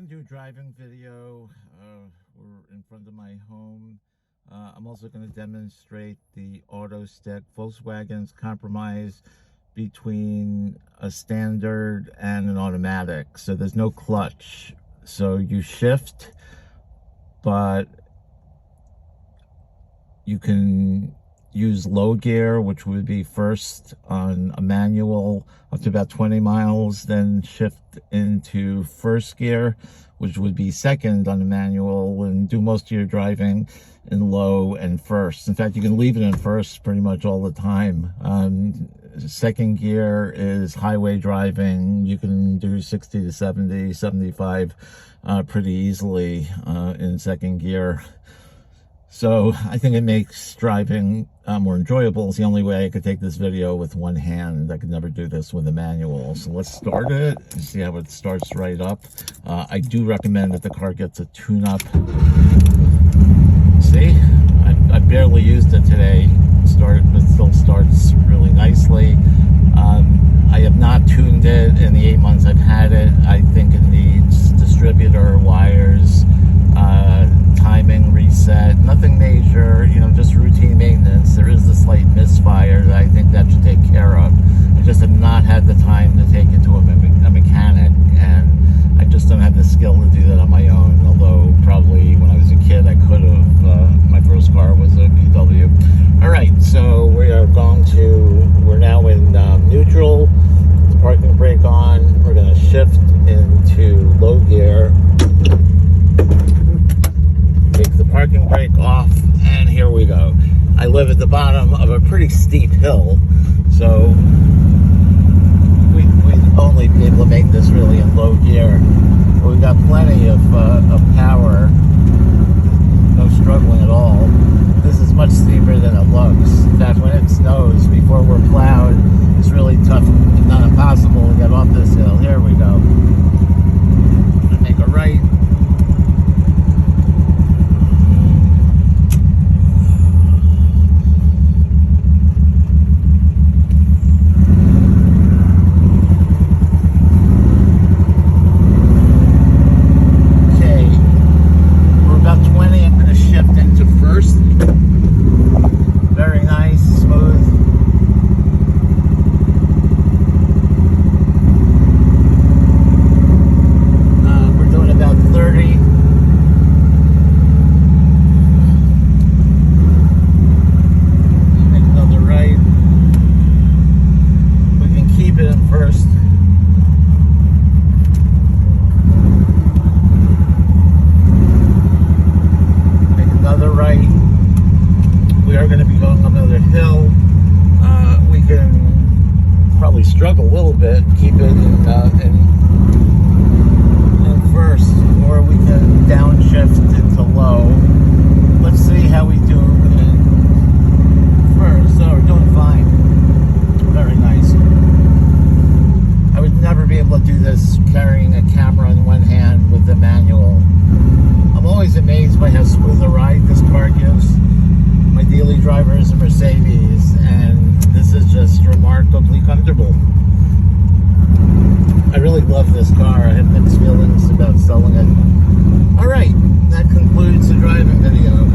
going to do a driving video. We're in front of my home. I'm also going to demonstrate the auto stick. Volkswagen's compromise between a standard and an automatic. So there's no clutch. So you shift, but you can use low gear, which would be first on a manual up to about 20 miles, then shift into first gear, which would be second on the manual, and do most of your driving in low and first. In fact, you can leave it in first pretty much all the time. Second gear is highway driving. You can do 60 to 70, 75 pretty easily in second gear. So I think it makes driving more enjoyable. It's the only way I could take this video with one hand. I could never do this with a manual. So let's start it and see how it starts right up. I do recommend that the car gets a tune-up. See, I barely used it today. But still starts really nicely. I have not tuned it in the 8 months I've had it. I think it needs distributor wires, timing reset, nothing major, just routine maintenance. There is a slight misfire that I think that should take care of. I just have not had the time to take it to a mechanic, and I just don't have the skill to do that on my own, although probably when I was a kid I could have. My first car was a VW. Alright, so we're now in neutral, the parking brake on. We're going to shift into low gear, take the parking brake off, and here we go. I live at the bottom of a pretty steep hill, so we'd only be able to make this really in low gear. But we've got plenty of power, no struggling at all. This is much steeper than it looks. In fact, when it snows, before we're plowed, it's really tough, if not impossible, to get off this hill. Here we go. Make a right. Struggle a little bit, keep it in first, or we can downshift into low. Let's see how we do in first. So we're doing fine. Very nice. I would never be able to do this carrying a camera in one hand with the manual. I'm always amazed by how smooth a ride this car gives. My daily driver is a Mercedes, and this is just remarkably comfortable. I really love this car. I have mixed feelings about selling it. Alright, that concludes the driving video.